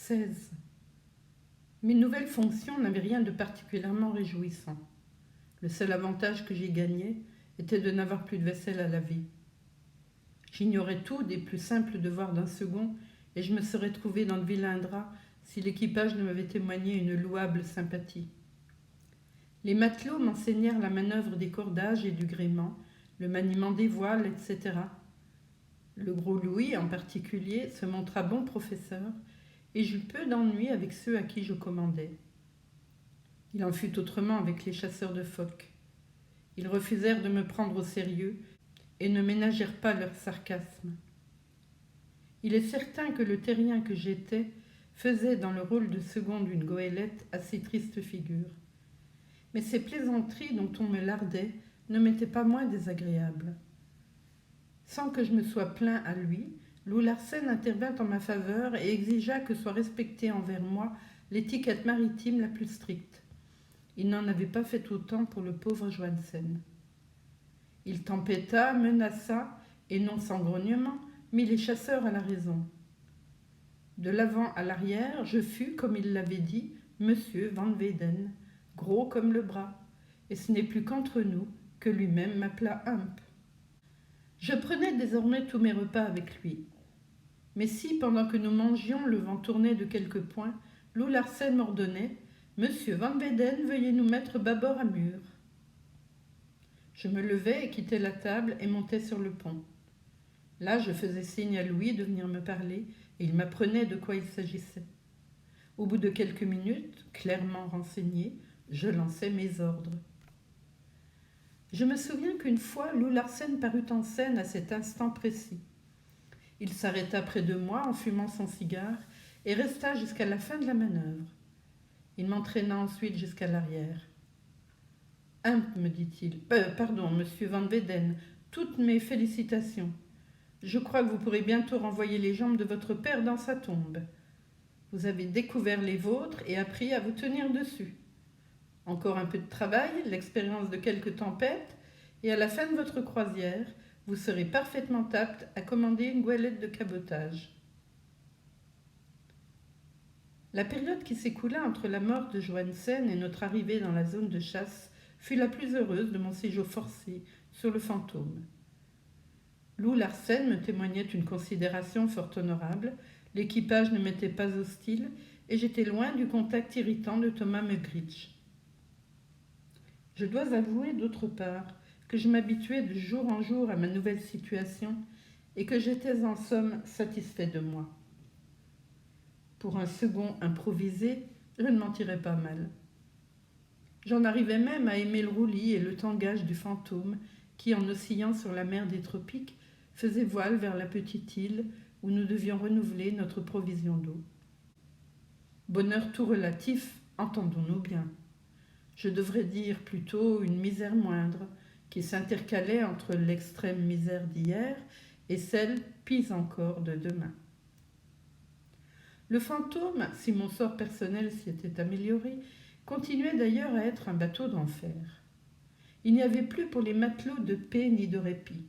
16. Mes nouvelles fonctions n'avaient rien de particulièrement réjouissant. Le seul avantage que j'y gagnais était de n'avoir plus de vaisselle à laver. J'ignorais tout des plus simples devoirs d'un second et je me serais trouvée dans de vilains draps si l'équipage ne m'avait témoigné une louable sympathie. Les matelots m'enseignèrent la manœuvre des cordages et du gréement, le maniement des voiles, etc. Le gros Louis, en particulier, se montra bon professeur et j'eus peu d'ennui avec ceux à qui je commandais. Il en fut autrement avec les chasseurs de phoques. Ils refusèrent de me prendre au sérieux et ne ménagèrent pas leur sarcasme. Il est certain que le terrien que j'étais faisait dans le rôle de second d'une goélette assez triste figure. Mais ces plaisanteries dont on me lardait ne m'étaient pas moins désagréables. Sans que je me sois plaint à lui, Loup Larsen intervint en ma faveur et exigea que soit respectée envers moi l'étiquette maritime la plus stricte. Il n'en avait pas fait autant pour le pauvre Johansen. Il tempêta, menaça, et non sans grognement, mit les chasseurs à la raison. De l'avant à l'arrière, je fus, comme il l'avait dit, Monsieur Van Weyden, gros comme le bras, et ce n'est plus qu'entre nous que lui-même m'appela Hump. Je prenais désormais tous mes repas avec lui. Mais si, pendant que nous mangions, le vent tournait de quelques points, Loup Larsen m'ordonnait « Monsieur Van Weyden, veuillez nous mettre bâbord à mur. » Je me levais et quittais la table et montais sur le pont. Là, je faisais signe à Louis de venir me parler et il m'apprenait de quoi il s'agissait. Au bout de quelques minutes, clairement renseigné, je lançai mes ordres. Je me souviens qu'une fois, Loup Larsen parut en scène à cet instant précis. Il s'arrêta près de moi en fumant son cigare et resta jusqu'à la fin de la manœuvre. Il m'entraîna ensuite jusqu'à l'arrière. « Hump, me dit-il, pardon, monsieur Van Weyden, toutes mes félicitations. Je crois que vous pourrez bientôt renvoyer les jambes de votre père dans sa tombe. Vous avez découvert les vôtres et appris à vous tenir dessus. Encore un peu de travail, l'expérience de quelques tempêtes, et à la fin de votre croisière, vous serez parfaitement apte à commander une goélette de cabotage. » La période qui s'écoula entre la mort de Johansen et notre arrivée dans la zone de chasse fut la plus heureuse de mon séjour forcé sur le Fantôme. Loup Larsen me témoignait une considération fort honorable, l'équipage ne m'était pas hostile et j'étais loin du contact irritant de Thomas Mugridge. Je dois avouer d'autre part que je m'habituais de jour en jour à ma nouvelle situation et que j'étais en somme satisfait de moi. Pour un second improvisé, je ne m'en tirais pas mal. J'en arrivais même à aimer le roulis et le tangage du Fantôme qui, en oscillant sur la mer des tropiques, faisait voile vers la petite île où nous devions renouveler notre provision d'eau. Bonheur tout relatif, entendons-nous bien. Je devrais dire plutôt une misère moindre, qui s'intercalait entre l'extrême misère d'hier et celle, pis encore, de demain. Le Fantôme, si mon sort personnel s'y était amélioré, continuait d'ailleurs à être un bateau d'enfer. Il n'y avait plus pour les matelots de paix ni de répit.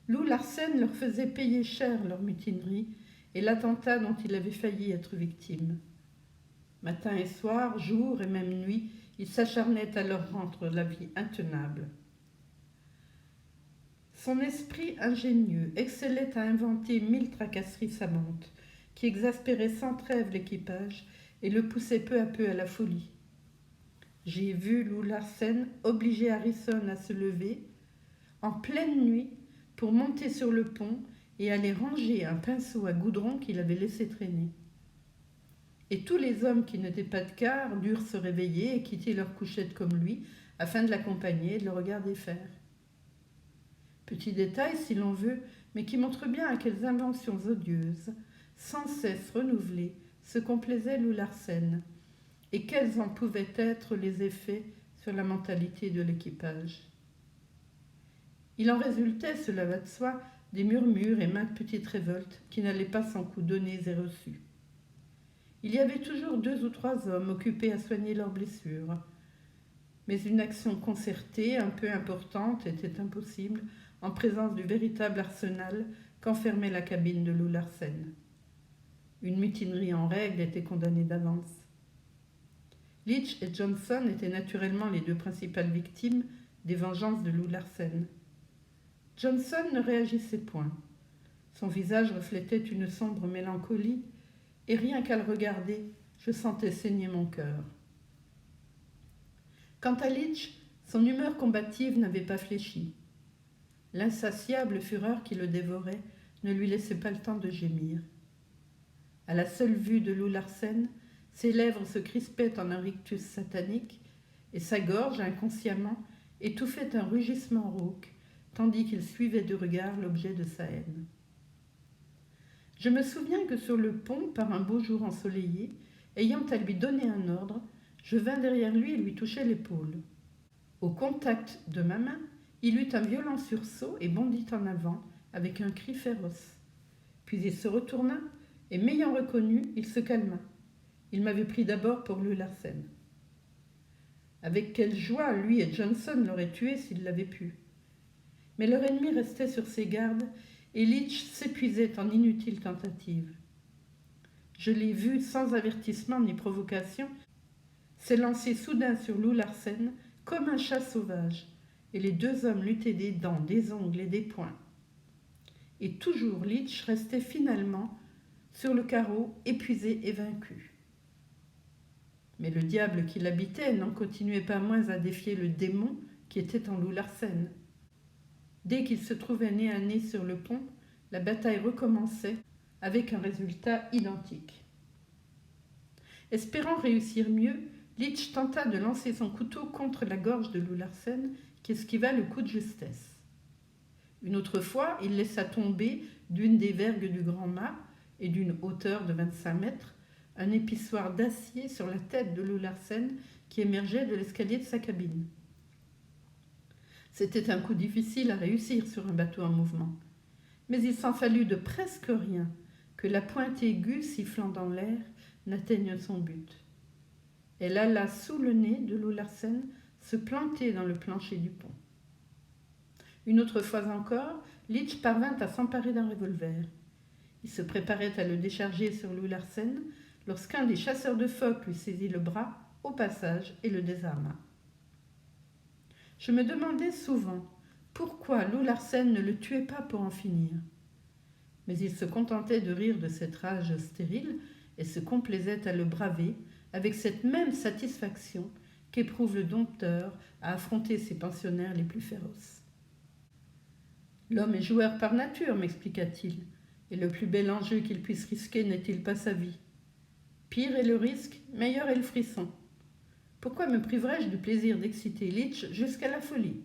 Loup Larsen leur faisait payer cher leur mutinerie et l'attentat dont il avait failli être victime. Matin et soir, jour et même nuit, il s'acharnait à leur rendre la vie intenable. Son esprit ingénieux excellait à inventer 1000 tracasseries savantes qui exaspéraient sans trêve l'équipage et le poussaient peu à peu à la folie. J'ai vu Loup Larsen obliger Harrison à se lever en pleine nuit pour monter sur le pont et aller ranger un pinceau à goudron qu'il avait laissé traîner. Et tous les hommes qui n'étaient pas de quart durent se réveiller et quitter leur couchette comme lui afin de l'accompagner et de le regarder faire. Petit détail si l'on veut, mais qui montre bien à quelles inventions odieuses, sans cesse renouvelées, se complaisait Loup Larsen, et quels en pouvaient être les effets sur la mentalité de l'équipage. Il en résultait, cela va de soi, des murmures et maintes petites révoltes qui n'allaient pas sans coups donnés et reçus. Il y avait toujours 2 ou 3 hommes occupés à soigner leurs blessures, mais une action concertée, un peu importante, était impossible en présence du véritable arsenal qu'enfermait la cabine de Loup Larsen. Une mutinerie en règle était condamnée d'avance. Leach et Johnson étaient naturellement les deux principales victimes des vengeances de Lou Larsen. Johnson ne réagissait point. Son visage reflétait une sombre mélancolie, et rien qu'à le regarder, je sentais saigner mon cœur. Quant à Leach, son humeur combative n'avait pas fléchi. L'insatiable fureur qui le dévorait ne lui laissait pas le temps de gémir. À la seule vue de Lou Larsen, ses lèvres se crispaient en un rictus satanique, et sa gorge, inconsciemment, étouffait un rugissement rauque, tandis qu'il suivait du regard l'objet de sa haine. Je me souviens que sur le pont, par un beau jour ensoleillé, ayant à lui donner un ordre, je vins derrière lui et lui touchai l'épaule. Au contact de ma main, il eut un violent sursaut et bondit en avant avec un cri féroce. Puis il se retourna et, m'ayant reconnu, il se calma. Il m'avait pris d'abord pour Lou Larsen. Avec quelle joie lui et Johnson l'auraient tué s'ils l'avaient pu. Mais leur ennemi restait sur ses gardes et Leach s'épuisait en inutiles tentatives. Je l'ai vu, sans avertissement ni provocation, s'élancer soudain sur Lou Larsen comme un chat sauvage, et les deux hommes luttaient des dents, des ongles et des poings. Et toujours Leach restait finalement sur le carreau, épuisé et vaincu. Mais le diable qui l'habitait n'en continuait pas moins à défier le démon qui était en Lou Larsen. Dès qu'il se trouvait nez à nez sur le pont, la bataille recommençait avec un résultat identique. Espérant réussir mieux, Leach tenta de lancer son couteau contre la gorge de Lou Larsen, qui esquiva le coup de justesse. Une autre fois, il laissa tomber d'une des vergues du grand mât et d'une hauteur de 25 mètres un épissoir d'acier sur la tête de Lou Larsen qui émergeait de l'escalier de sa cabine. C'était un coup difficile à réussir sur un bateau en mouvement, mais il s'en fallut de presque rien que la pointe aiguë sifflant dans l'air n'atteigne son but. Elle alla sous le nez de Lou Larsen se planter dans le plancher du pont. Une autre fois encore, Leach parvint à s'emparer d'un revolver. Il se préparait à le décharger sur Lou Larsen lorsqu'un des chasseurs de phoques lui saisit le bras au passage et le désarma. Je me demandais souvent pourquoi Lou Larsen ne le tuait pas pour en finir. Mais il se contentait de rire de cette rage stérile et se complaisait à le braver avec cette même satisfaction qu'éprouve le dompteur à affronter ses pensionnaires les plus féroces. L'homme est joueur par nature, m'expliqua-t-il, et le plus bel enjeu qu'il puisse risquer n'est-il pas sa vie? Pire est le risque, meilleur est le frisson. Pourquoi me priverais-je du plaisir d'exciter Leach jusqu'à la folie?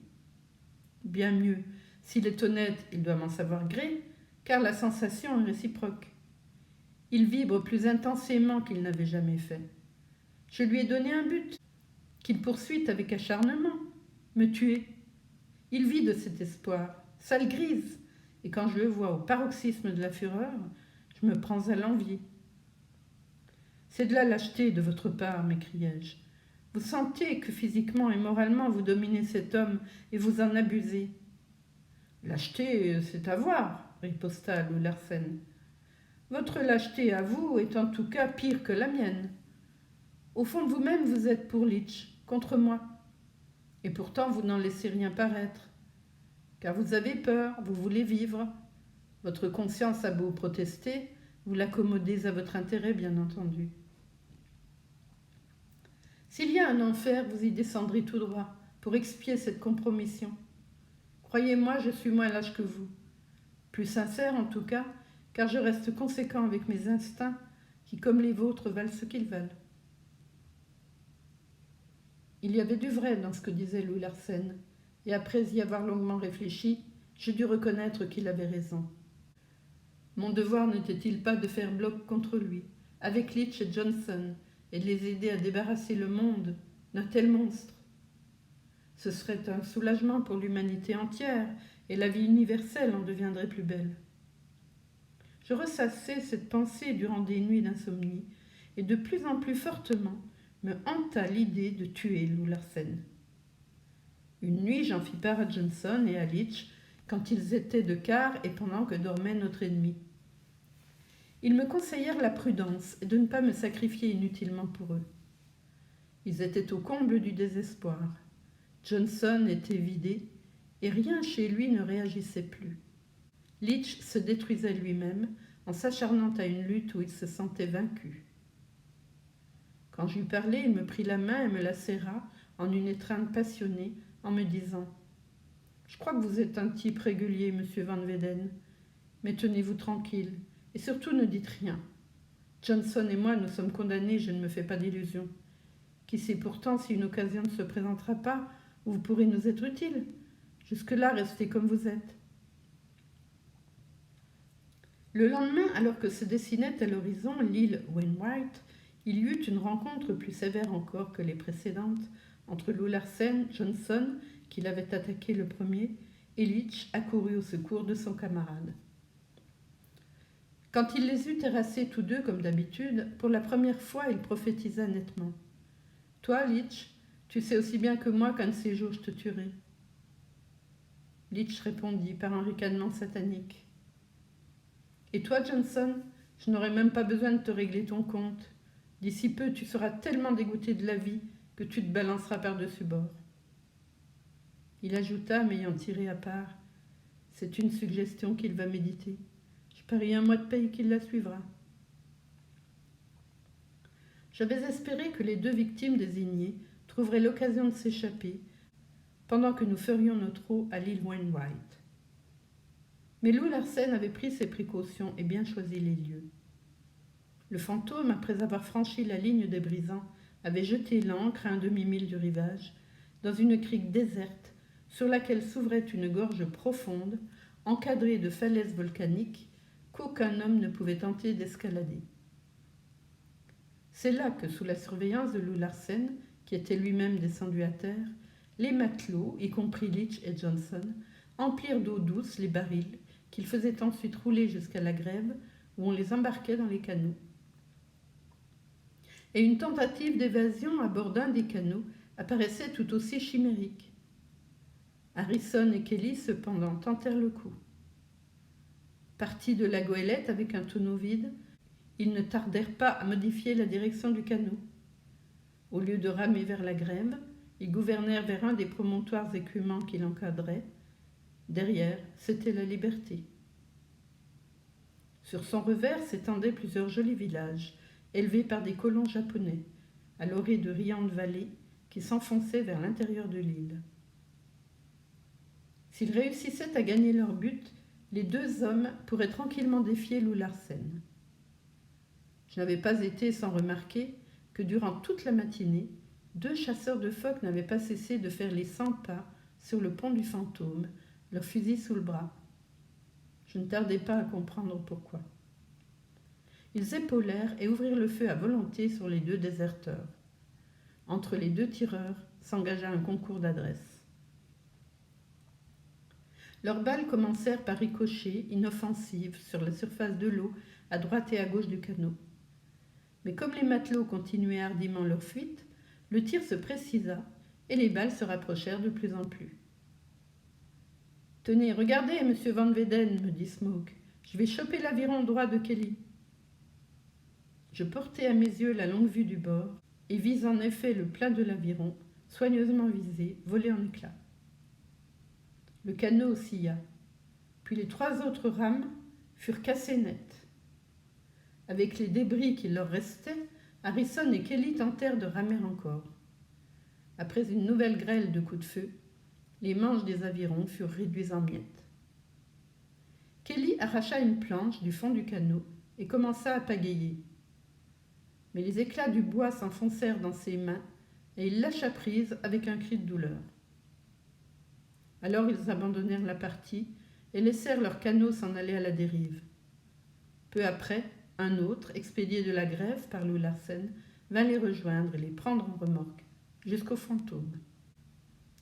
Bien mieux, s'il est honnête, il doit m'en savoir gré, car la sensation est réciproque. Il vibre plus intensément qu'il n'avait jamais fait. Je lui ai donné un but, qu'il poursuit avec acharnement, me tuer. Il vit de cet espoir, ça le grise, et quand je le vois au paroxysme de la fureur, je me prends à l'envier. C'est de la lâcheté de votre part, m'écriai-je. Vous sentez que physiquement et moralement vous dominez cet homme et vous en abusez. Lâcheté, c'est à voir, riposta Lou Larsen. Votre lâcheté à vous est en tout cas pire que la mienne. Au fond de vous-même, vous êtes pour Leach, contre moi. Et pourtant, vous n'en laissez rien paraître. Car vous avez peur, vous voulez vivre. Votre conscience a beau protester, vous l'accommodez à votre intérêt, bien entendu. S'il y a un enfer, vous y descendrez tout droit, pour expier cette compromission. Croyez-moi, je suis moins lâche que vous. Plus sincère en tout cas, car je reste conséquent avec mes instincts, qui, comme les vôtres, valent ce qu'ils valent. Il y avait du vrai dans ce que disait Lou Larsen, et après y avoir longuement réfléchi, je dus reconnaître qu'il avait raison. Mon devoir n'était-il pas de faire bloc contre lui, avec Leach et Johnson, et de les aider à débarrasser le monde d'un tel monstre? Ce serait un soulagement pour l'humanité entière, et la vie universelle en deviendrait plus belle. Je ressassai cette pensée durant des nuits d'insomnie, et de plus en plus fortement me hanta l'idée de tuer Lou Larsen. Une nuit, j'en fis part à Johnson et à Leach, quand ils étaient de quart et pendant que dormait notre ennemi. Ils me conseillèrent la prudence et de ne pas me sacrifier inutilement pour eux. Ils étaient au comble du désespoir. Johnson était vidé et rien chez lui ne réagissait plus. Leach se détruisait lui-même en s'acharnant à une lutte où il se sentait vaincu. Quand j'eus parlé, il me prit la main et me la serra en une étreinte passionnée en me disant « Je crois que vous êtes un type régulier, monsieur Van Weyden, mais tenez-vous tranquille et surtout ne dites rien. Johnson et moi, nous sommes condamnés, je ne me fais pas d'illusions. Qui sait pourtant si une occasion ne se présentera pas où vous pourrez nous être utiles. Jusque-là, restez comme vous êtes. » Le lendemain, alors que se dessinait à l'horizon l'île Wainwright, il y eut une rencontre plus sévère encore que les précédentes entre Lou Larsen, Johnson, qui l'avait attaqué le premier, et Leach accourut au secours de son camarade. Quand il les eut terrassés tous deux comme d'habitude, pour la première fois il prophétisa nettement. « Toi, Leach, tu sais aussi bien que moi qu'un de ces jours je te tuerai. » Leach répondit par un ricanement satanique. « Et toi, Johnson, je n'aurai même pas besoin de te régler ton compte. D'ici peu, tu seras tellement dégoûté de la vie que tu te balanceras par-dessus bord. » Il ajouta, m'ayant tiré à part, « C'est une suggestion qu'il va méditer. Je parie un mois de paye qu'il la suivra. » J'avais espéré que les deux victimes désignées trouveraient l'occasion de s'échapper pendant que nous ferions notre eau à l'île Wainwright. Mais Lou Larsen avait pris ses précautions et bien choisi les lieux. Le fantôme, après avoir franchi la ligne des brisants, avait jeté l'ancre à un demi-mille du rivage, dans une crique déserte sur laquelle s'ouvrait une gorge profonde, encadrée de falaises volcaniques qu'aucun homme ne pouvait tenter d'escalader. C'est là que, sous la surveillance de Lou Larsen, qui était lui-même descendu à terre, les matelots, y compris Leach et Johnson, emplirent d'eau douce les barils qu'ils faisaient ensuite rouler jusqu'à la grève où on les embarquait dans les canots. Et une tentative d'évasion à bord d'un des canots apparaissait tout aussi chimérique. Harrison et Kelly, cependant, tentèrent le coup. Partis de la goélette avec un tonneau vide, ils ne tardèrent pas à modifier la direction du canot. Au lieu de ramer vers la grève, ils gouvernèrent vers un des promontoires écumants qui l'encadraient. Derrière, c'était la liberté. Sur son revers s'étendaient plusieurs jolis villages, élevés par des colons japonais, à l'orée de riantes vallées qui s'enfonçaient vers l'intérieur de l'île. S'ils réussissaient à gagner leur but, les deux hommes pourraient tranquillement défier Lou Larsen. Je n'avais pas été sans remarquer que durant toute la matinée, deux chasseurs de phoques n'avaient pas cessé de faire les 100 pas sur le pont du fantôme, leur fusil sous le bras. Je ne tardai pas à comprendre pourquoi. Ils épaulèrent et ouvrirent le feu à volonté sur les deux déserteurs. Entre les deux tireurs s'engagea un concours d'adresse. Leurs balles commencèrent par ricocher, inoffensives, sur la surface de l'eau, à droite et à gauche du canot. Mais comme les matelots continuaient hardiment leur fuite, le tir se précisa et les balles se rapprochèrent de plus en plus. « Tenez, regardez, monsieur Van Weyden, me dit Smoke, je vais choper l'aviron droit de Kelly. » Je portai à mes yeux la longue vue du bord et vis en effet le plat de l'aviron, soigneusement visé, voler en éclats. Le canot oscilla, puis les trois autres rames furent cassées net. Avec les débris qu'il leur restait, Harrison et Kelly tentèrent de ramer encore. Après une nouvelle grêle de coups de feu, les manches des avirons furent réduits en miettes. Kelly arracha une planche du fond du canot et commença à pagayer. Mais les éclats du bois s'enfoncèrent dans ses mains et il lâcha prise avec un cri de douleur. Alors ils abandonnèrent la partie et laissèrent leur canot s'en aller à la dérive. Peu après, un autre, expédié de la grève par Lou Larsen, vint les rejoindre et les prendre en remorque, jusqu'au fantôme.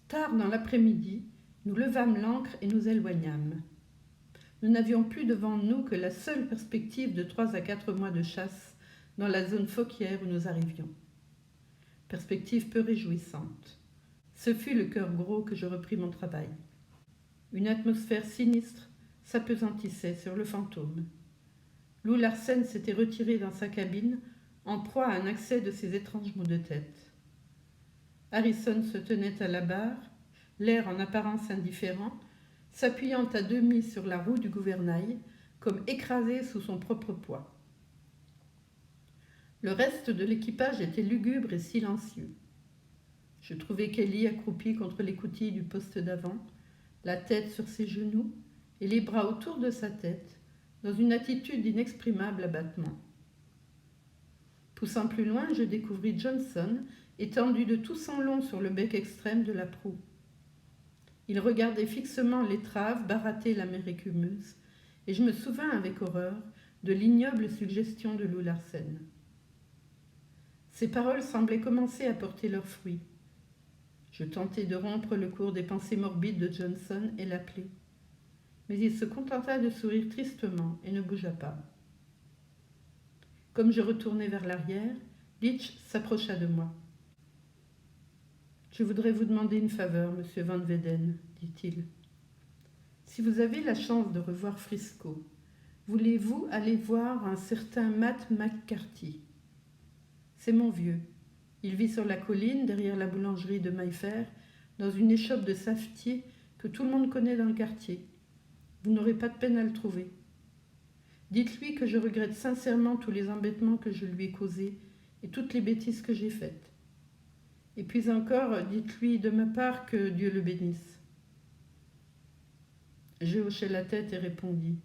Tard dans l'après-midi, nous levâmes l'ancre et nous éloignâmes. Nous n'avions plus devant nous que la seule perspective de 3 à 4 mois de chasse dans la zone phoquière où nous arrivions. Perspective peu réjouissante. Ce fut le cœur gros que je repris mon travail. Une atmosphère sinistre s'apesantissait sur le fantôme. Lou Larsen s'était retiré dans sa cabine, en proie à un accès de ses étranges maux de tête. Harrison se tenait à la barre, l'air en apparence indifférent, s'appuyant à demi sur la roue du gouvernail, comme écrasé sous son propre poids. Le reste de l'équipage était lugubre et silencieux. Je trouvais Kelly accroupie contre l'écoutille du poste d'avant, la tête sur ses genoux et les bras autour de sa tête, dans une attitude d'inexprimable abattement. Poussant plus loin, je découvris Johnson, étendu de tout son long sur le bec extrême de la proue. Il regardait fixement l'étrave barater la mer écumeuse, et je me souvins avec horreur de l'ignoble suggestion de Lou Larsen. Ces paroles semblaient commencer à porter leurs fruits. Je tentai de rompre le cours des pensées morbides de Johnson et l'appeler. Mais il se contenta de sourire tristement et ne bougea pas. Comme je retournai vers l'arrière, Litch s'approcha de moi. « Je voudrais vous demander une faveur, monsieur Van Weyden, dit-il. Si vous avez la chance de revoir Frisco, voulez-vous aller voir un certain Matt McCarthy? C'est mon vieux. Il vit sur la colline, derrière la boulangerie de Mayfair, dans une échoppe de savetier que tout le monde connaît dans le quartier. Vous n'aurez pas de peine à le trouver. Dites-lui que je regrette sincèrement tous les embêtements que je lui ai causés et toutes les bêtises que j'ai faites. Et puis encore, dites-lui de ma part que Dieu le bénisse. » Je hochai la tête et répondis.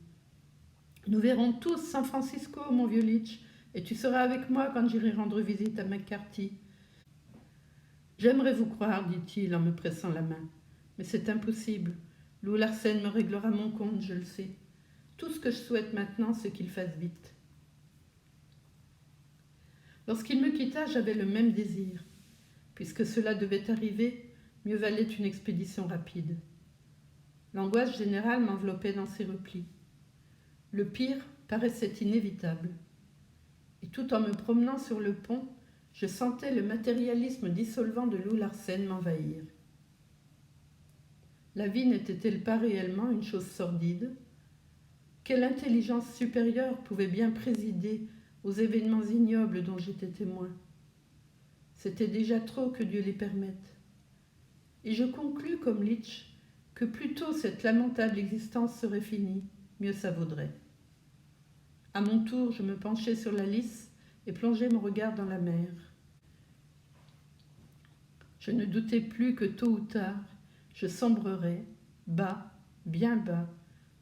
« Nous verrons tous San Francisco, mon vieux Litch, et tu seras avec moi quand j'irai rendre visite à McCarthy. »« J'aimerais vous croire, dit-il en me pressant la main, mais c'est impossible. Lou Larsen me réglera mon compte, je le sais. Tout ce que je souhaite maintenant, c'est qu'il fasse vite. » Lorsqu'il me quitta, j'avais le même désir. Puisque cela devait arriver, mieux valait une expédition rapide. L'angoisse générale m'enveloppait dans ses replis. Le pire paraissait inévitable. Et tout en me promenant sur le pont, je sentais le matérialisme dissolvant de Lou Larsen m'envahir. La vie n'était-elle pas réellement une chose sordide? Quelle intelligence supérieure pouvait bien présider aux événements ignobles dont j'étais témoin? C'était déjà trop que Dieu les permette. Et je conclus comme Litch que plus tôt cette lamentable existence serait finie, mieux ça vaudrait. À mon tour, je me penchai sur la lisse et plongeai mon regard dans la mer. Je ne doutais plus que tôt ou tard, je sombrerais, bas, bien bas,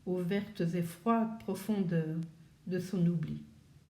aux vertes et froides profondeurs de son oubli.